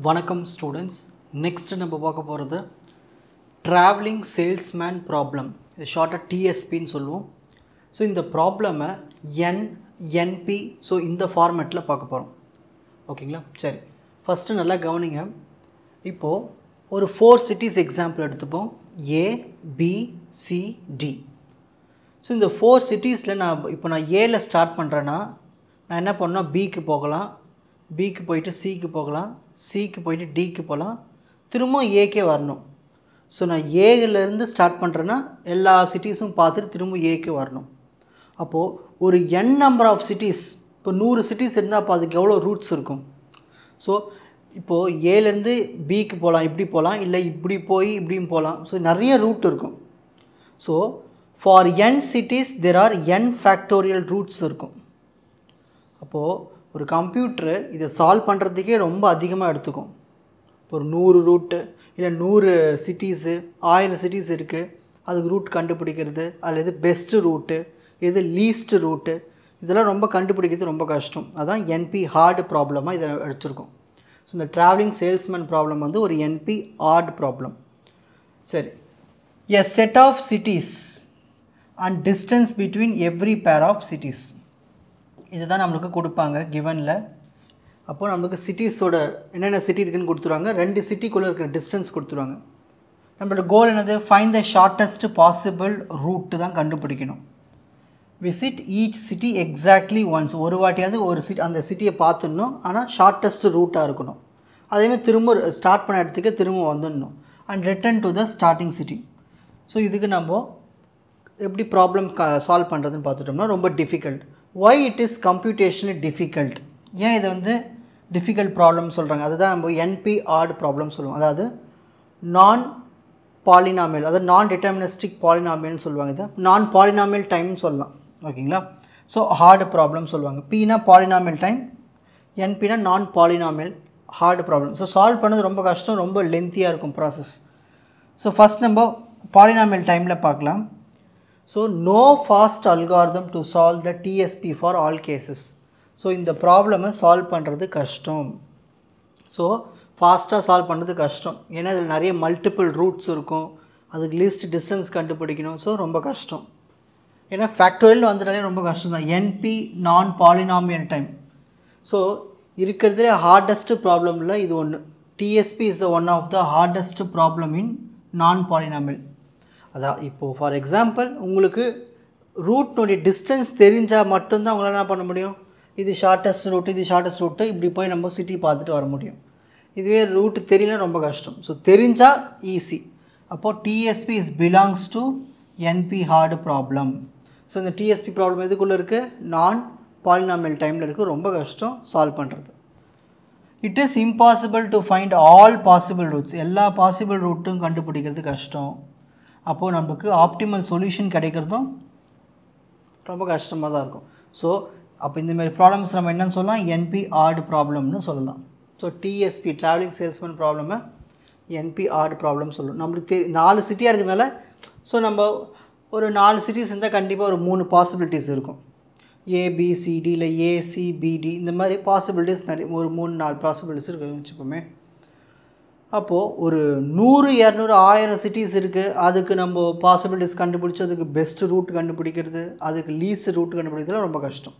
வணக்கம் students. Next நம்ம பார்க்க போகிறது ட்ராவலிங் சேல்ஸ்மேன் ப்ராப்ளம். இது ஷார்ட்டாக டிஎஸ்பின்னு சொல்லுவோம். ஸோ இந்த ப்ராப்ளமை என்பி ஸோ இந்த ஃபார்மேட்டில் பார்க்க போகிறோம். ஓகேங்களா? சரி, ஃபஸ்ட்டு நல்லா கவனிங்க. இப்போது ஒரு 4 cities எக்ஸாம்பிள் எடுத்துப்போம். ABCD. ஸோ இந்த 4 cities நான் ஏல ஸ்டார்ட் பண்ணுறேன்னா நான் என்ன பண்ணால் பிக்கு போகலாம், பிக்கு போயிட்டு சிக்கு போகலாம், சிக்கு போயிட்டு டிக்கு போகலாம், திரும்ப ஏக்கே வரணும். ஸோ நான் ஏலேருந்து ஸ்டார்ட் பண்ணுறேன்னா எல்லா சிட்டிஸும் பார்த்துட்டு திரும்ப ஏக்கு வரணும். அப்போது ஒரு நம்பர் ஆஃப் சிட்டிஸ், இப்போ 100 cities இருந்தால் அப்போ அதுக்கு எவ்வளோ ரூட்ஸ் இருக்கும்? ஸோ இப்போது ஏலேருந்து பிக்கு போகலாம், இப்படி போகலாம், இல்லை இப்படி போய் இப்படியும் போகலாம். ஸோ நிறைய ரூட் இருக்கும். So for cities there are factorial roots இருக்கும். அப்போது ஒரு கம்ப்யூட்ரு இதை சால்வ் பண்ணுறதுக்கே ரொம்ப அதிகமாக எடுத்துக்கும். ஒரு 100 ரூட்டு இல்லை 100 சிட்டிஸு 1000 சிட்டிஸ் இருக்குது, அதுக்கு ரூட் கண்டுபிடிக்கிறது, அதில் எது பெஸ்ட்டு ரூட்டு, எது லீஸ்ட்டு ரூட்டு, இதெல்லாம் ரொம்ப கண்டுபிடிக்கிறது ரொம்ப கஷ்டம். அதான் என்பி ஹார்டு ப்ராப்ளமாக இதை எடுத்துருக்கோம். ஸோ இந்த ட்ராவலிங் சேல்ஸ்மேன் ப்ராப்ளம் வந்து ஒரு என்பி ஹார்டு ப்ராப்ளம். சரி, a set of cities and distance between every pair of cities, இதுதான் நம்மளுக்கு கொடுப்பாங்க கிவனில். அப்போது நம்மளுக்கு சிட்டிஸோட என்னென்ன சிட்டி இருக்குதுன்னு கொடுத்துருவாங்க, 2 சிட்டிக்குள்ளே இருக்கிற டிஸ்டன்ஸ் கொடுத்துருவாங்க. நம்மளோட கோல் என்னது? Find the shortest possible route தான் கண்டுபிடிக்கணும். Visit each city exactly once, ஒரு வாட்டியாவது அந்த சிட்டியை பார்த்துடணும், ஆனால் ஷார்ட்டஸ்ட் ரூட்டாக இருக்கணும். அதேமாதிரி திரும்ப ஸ்டார்ட் பண்ண இடத்துக்கு திரும்ப வந்துடணும். And return to the starting city. So இதுக்கு நம்ம எப்படி ப்ராப்ளம் சால்வ் பண்ணுறதுன்னு பார்த்துட்டோம்னா ரொம்ப difficult. Why it is computationally difficult? ஏன் இதை வந்து டிஃபிகல்ட் ப்ராப்ளம் சொல்கிறாங்க? அதுதான் நம்ம என்பி ஹார்டு ப்ராப்ளம் சொல்லுவோம். அதாவது நான் பாலினாமியல், அதாவது நான் டிட்டர்மினிஸ்டிக் பாலினாமியல்னு சொல்லுவாங்க. இதை நான் பாலினாமியல் டைம்னு சொல்லலாம். ஓகேங்களா? ஸோ ஹார்டு ப்ராப்ளம் சொல்லுவாங்க. பினா பாலினாமியல் டைம், என்பினா non polynomial hard problem. So solve பண்ணது ரொம்ப கஷ்டம், ரொம்ப லென்த்தியாக இருக்கும் ப்ராசஸ். ஸோ ஃபஸ்ட் நம்ம பாலினாமியல் டைமில் பார்க்கலாம். So no fast algorithm to solve the TSP for all cases. So இந்த ப்ராப்ளமை சால்வ் பண்ணுறது கஷ்டம். ஸோ ஃபாஸ்ட்டாக சால்வ் பண்ணுறது கஷ்டம், ஏன்னா இதில் நிறைய மல்டிபிள் ரூட்ஸ் இருக்கும், அதுக்கு லீஸ்ட் டிஸ்டன்ஸ் கண்டுபிடிக்கணும். ஸோ ரொம்ப கஷ்டம், ஏன்னா ஃபேக்டோரியல் வந்துட்டாலே ரொம்ப கஷ்டம் தான். NP non polynomial time. So இருக்கிறதுலே ஹார்டஸ்ட் ப்ராப்ளமில் இது ஒன்று. TSP is the one of the hardest problem in non polynomial. அதான் இப்போது ஃபார் எக்ஸாம்பிள் உங்களுக்கு ரூட்னுடைய டிஸ்டன்ஸ் தெரிஞ்சால் மட்டும்தான் உங்களால் என்ன பண்ண முடியும், இது ஷார்ட்டஸ்ட் ரூட்டு, இது ஷார்ட்டஸ்ட் ரூட்டு, இப்படி போய் நம்ம சிட்டி பார்த்துட்டு வர முடியும். இதுவே ரூட்டு தெரியல ரொம்ப கஷ்டம். ஸோ தெரிஞ்சால் ஈஸி. அப்போது TSP is belongs to NP hard problem. So இந்த டிஎஸ்பி ப்ராப்ளம் எதுக்குள்ளே இருக்குது? நான் பாலினாமியல் டைமில் இருக்குது, ரொம்ப கஷ்டம் சால்வ் பண்ணுறது. It is impossible to find all possible routes, எல்லா பாசிபிள் ரூட்டும் கண்டுபிடிக்கிறது கஷ்டம். அப்போது நமக்கு ஆப்டிமல் சொல்யூஷன் கிடைக்கிறதும் ரொம்ப கஷ்டமாக தான் இருக்கும். ஸோ அப்போ இந்தமாரி ப்ராப்ளம்ஸ் நம்ம என்னென்னு சொல்லலாம்? என்பி ஹார்டு ப்ராப்ளம்னு சொல்லலாம். ஸோ டிஎஸ்பி ட்ராவலிங் சேல்ஸ்மேன் ப்ராப்ளமை என்பி ஹார்டு ப்ராப்ளம் சொல்லணும். நம்மளுக்கு 4 சிட்டியாக இருக்கிறதுனால ஸோ நம்ம ஒரு 4 சிட்டிஸ் இருந்தால் கண்டிப்பாக ஒரு 3 பாசிபிலிட்டிஸ் இருக்கும். ஏபிசிடி இல்லை ஏசிபிடி, இந்த மாதிரி பாசிபிலிட்டிஸ் நிறைய, ஒரு 3-4 பாசிபிலிட்டிஸ் இருக்குதுன்னு வச்சுப்போமே. அப்போது ஒரு 100, 200, 1000 சிட்டிஸ் இருக்குது, அதுக்கு நம்ம பாசிபிலிட்டிஸ் கண்டுபிடிச்சி அதுக்கு பெஸ்ட்டு ரூட் கண்டுபிடிக்கிறது, அதுக்கு லீஸ்ட் ரூட் கண்டுபிடிக்கிறதுலாம் ரொம்ப கஷ்டம்.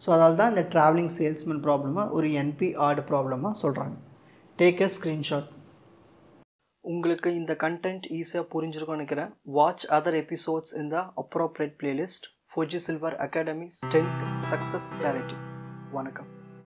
ஸோ அதனால தான் இந்த ட்ராவலிங் சேல்ஸ்மேன் ப்ராப்ளமாக ஒரு என்பி ஹார்டு ப்ராப்ளமாக சொல்கிறாங்க. Take a screenshot. உங்களுக்கு இந்த கண்டென்ட் ஈஸியாக புரிஞ்சிருக்கும்னு நினைக்கிறேன். வாட்ச் அதர் எபிசோட்ஸ் இன் த appropriate playlist. Fauji silver academy, strength, success, clarity. வணக்கம்.